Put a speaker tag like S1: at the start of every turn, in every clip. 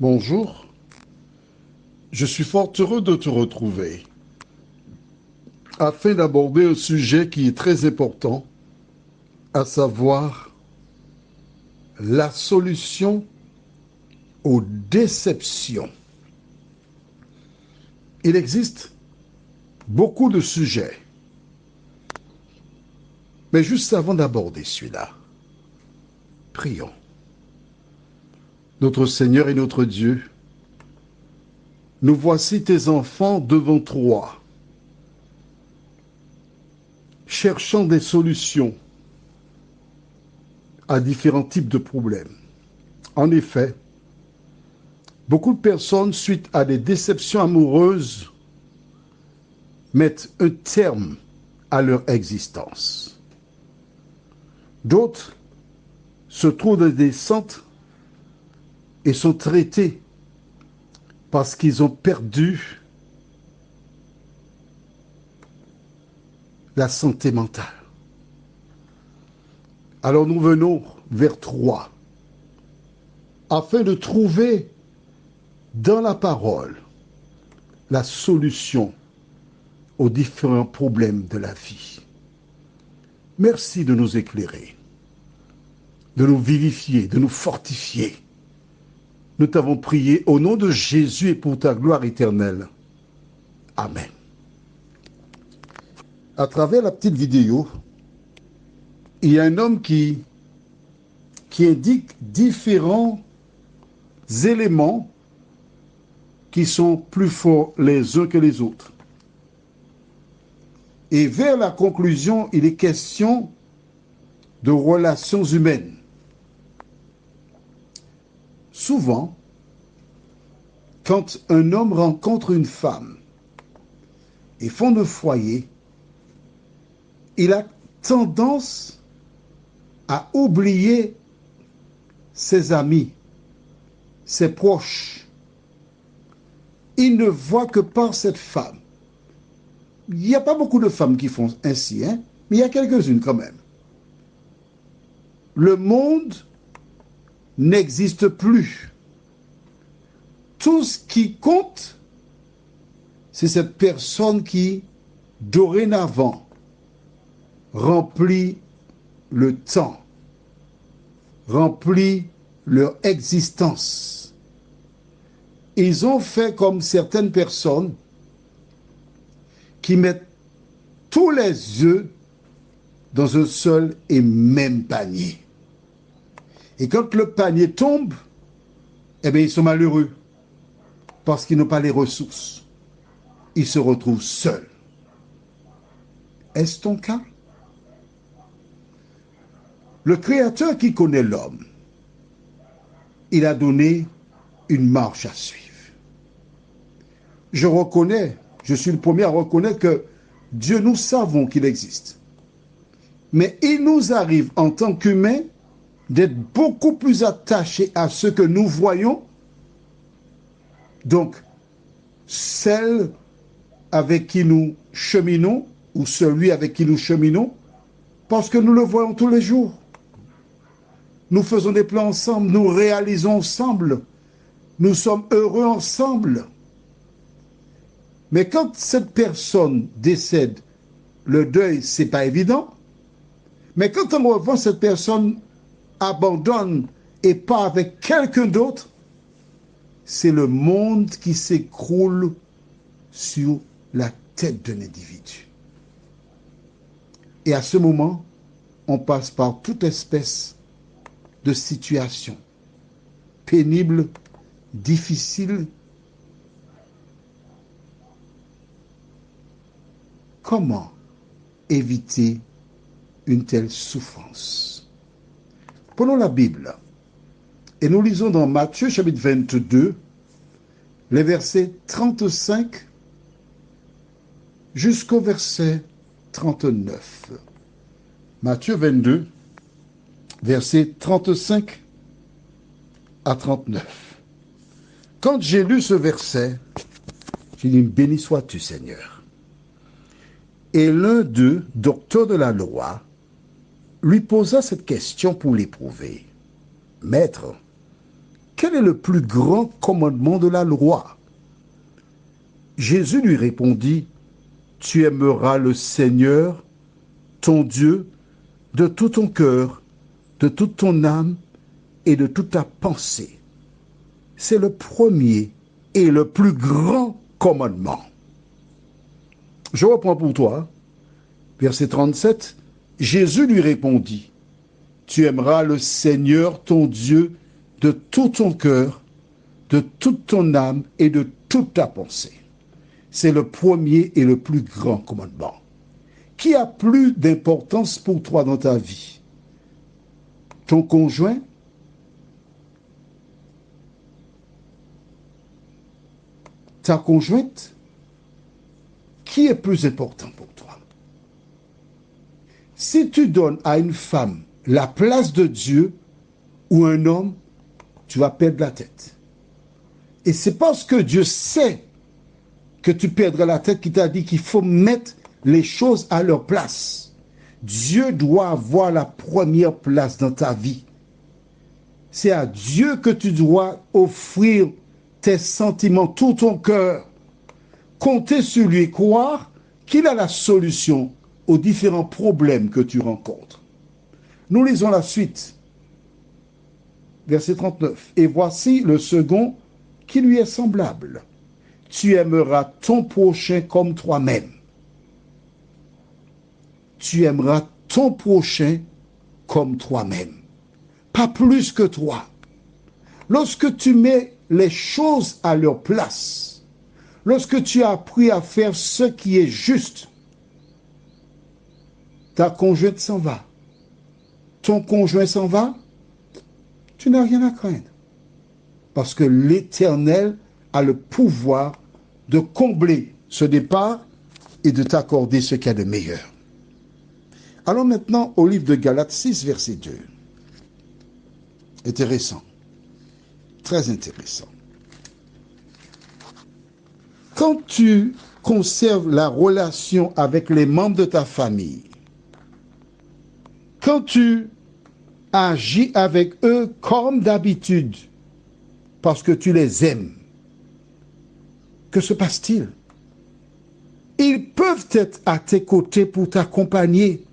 S1: Bonjour, je suis fort heureux de te retrouver afin d'aborder un sujet qui est très important, à savoir la solution aux déceptions. Il existe beaucoup de sujets, mais juste avant d'aborder celui-là, prions. Notre Seigneur et notre Dieu, nous voici tes enfants devant toi, cherchant des solutions à différents types de problèmes. En effet, beaucoup de personnes, suite à des déceptions amoureuses, mettent un terme à leur existence. D'autres se trouvent dans des centres et sont traités parce qu'ils ont perdu la santé mentale. Alors nous venons vers toi afin de trouver dans la parole la solution aux différents problèmes de la vie. Merci de nous éclairer, de nous vivifier, de nous fortifier. Nous t'avons prié au nom de Jésus et pour ta gloire éternelle. Amen. À travers la petite vidéo, il y a un homme qui indique différents éléments qui sont plus forts les uns que les autres. Et vers la conclusion, il est question de relations humaines. Souvent, quand un homme rencontre une femme et fonde un foyer, il a tendance à oublier ses amis, ses proches. Il ne voit que par cette femme. Il n'y a pas beaucoup de femmes qui font ainsi, hein? Mais il y a quelques-unes quand même. Le monde n'existe plus. Tout ce qui compte, c'est cette personne qui, dorénavant, remplit le temps, remplit leur existence. Ils ont fait comme certaines personnes qui mettent tous les œufs dans un seul et même panier. Et quand le panier tombe, eh bien, ils sont malheureux parce qu'ils n'ont pas les ressources. Ils se retrouvent seuls. Est-ce ton cas? Le Créateur qui connaît l'homme, il a donné une marche à suivre. Je reconnais, je suis le premier à reconnaître que Dieu, nous savons qu'il existe. Mais il nous arrive en tant qu'humains d'être beaucoup plus attachés à ce que nous voyons, donc celle avec qui nous cheminons ou celui avec qui nous cheminons, parce que nous le voyons tous les jours. Nous faisons des plans ensemble, nous réalisons ensemble, nous sommes heureux ensemble. Mais quand cette personne décède, le deuil, c'est pas évident. Mais quand on revoit cette personne abandonne et part avec quelqu'un d'autre, c'est le monde qui s'écroule sur la tête d'un individu. Et à ce moment, on passe par toute espèce de situation pénible, difficile. Comment éviter une telle souffrance? Prenons la Bible et nous lisons dans Matthieu chapitre 22, les versets 35 jusqu'au verset 39. Matthieu 22, versets 35 à 39. Quand j'ai lu ce verset, j'ai dit, béni sois-tu Seigneur. Et l'un d'eux, docteur de la loi, lui posa cette question pour l'éprouver. Maître, quel est le plus grand commandement de la loi? Jésus lui répondit, tu aimeras le Seigneur, ton Dieu, de tout ton cœur, de toute ton âme et de toute ta pensée. C'est le premier et le plus grand commandement. Je reprends pour toi, verset 37. Jésus lui répondit, tu aimeras le Seigneur, ton Dieu, de tout ton cœur, de toute ton âme et de toute ta pensée. C'est le premier et le plus grand commandement. Qui a plus d'importance pour toi dans ta vie? Ton conjoint? Ta conjointe? Qui est plus important pour toi? Si tu donnes à une femme la place de Dieu ou un homme, tu vas perdre la tête. Et c'est parce que Dieu sait que tu perdras la tête qu'il t'a dit qu'il faut mettre les choses à leur place. Dieu doit avoir la première place dans ta vie. C'est à Dieu que tu dois offrir tes sentiments, tout ton cœur. Compter sur lui et croire qu'il a la solution aux différents problèmes que tu rencontres. Nous lisons la suite. Verset 39. Et voici le second qui lui est semblable. Tu aimeras ton prochain comme toi-même. Tu aimeras ton prochain comme toi-même. Pas plus que toi. Lorsque tu mets les choses à leur place, lorsque tu as appris à faire ce qui est juste, ta conjointe s'en va. Ton conjoint s'en va, tu n'as rien à craindre. Parce que l'Éternel a le pouvoir de combler ce départ et de t'accorder ce qu'il y a de meilleur. Allons maintenant au livre de Galates 6, verset 2. Intéressant. Très intéressant. Quand tu conserves la relation avec les membres de ta famille, quand tu agis avec eux comme d'habitude, parce que tu les aimes, que se passe-t-il? Ils peuvent être à tes côtés pour t'accompagner.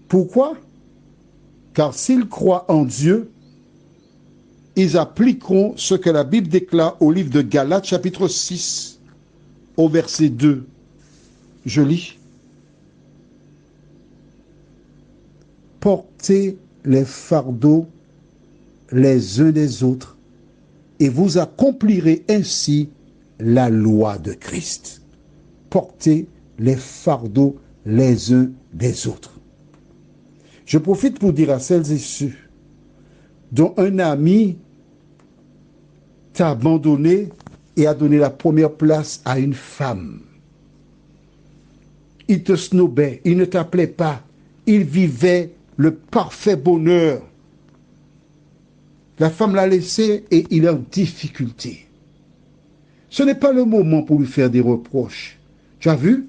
S1: Pourquoi? Car s'ils croient en Dieu, ils appliqueront ce que la Bible déclare au livre de Galates, chapitre 6, au verset 2. Je lis. Portez les fardeaux les uns des autres, et vous accomplirez ainsi la loi de Christ. Portez les fardeaux les uns des autres. Je profite pour dire à celles et ceux dont un ami t'a abandonné et a donné la première place à une femme. Il te snobait, il ne t'appelait pas, il vivait le parfait bonheur. La femme l'a laissé et il est en difficulté. Ce n'est pas le moment pour lui faire des reproches. Tu as vu?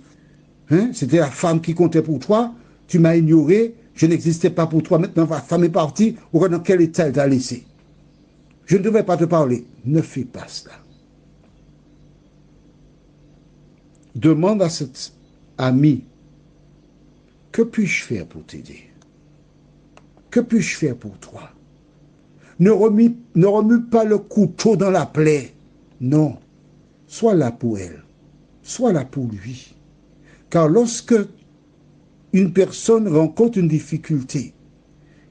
S1: C'était la femme qui comptait pour toi, tu m'as ignoré, je n'existais pas pour toi, maintenant la femme est partie, regarde dans quel état elle t'a laissé. Je ne devais pas te parler. Ne fais pas cela. Demande à cet ami, que puis-je faire pour t'aider? Que puis-je faire pour toi? Ne remue pas le couteau dans la plaie. Non. Sois là pour elle. Sois là pour lui. Car lorsque une personne rencontre une difficulté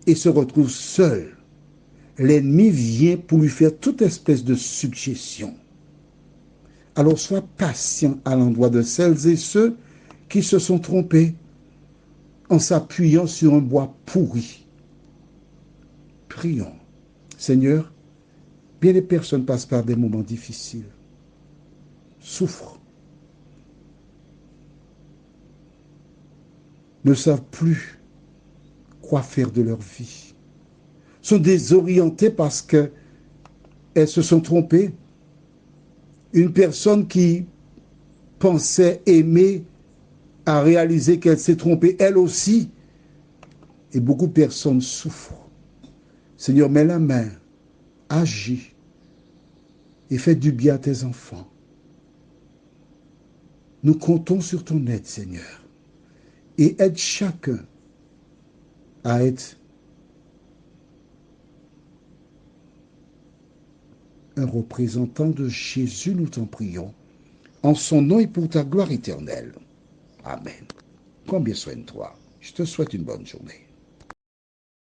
S1: et se retrouve seule, l'ennemi vient pour lui faire toute espèce de suggestion. Alors sois patient à l'endroit de celles et ceux qui se sont trompés en s'appuyant sur un bois pourri. Prions. Seigneur, bien des personnes passent par des moments difficiles, souffrent, ne savent plus quoi faire de leur vie, sont désorientées parce qu'elles se sont trompées. Une personne qui pensait aimer a réalisé qu'elle s'est trompée elle aussi, et beaucoup de personnes souffrent. Seigneur, mets la main agis et fais du bien à tes enfants. Nous comptons sur ton aide, Seigneur, et aide chacun à être un représentant de Jésus, nous t'en prions, en son nom et pour ta gloire éternelle. Amen. Prends bien soin de toi. Je te souhaite une bonne journée.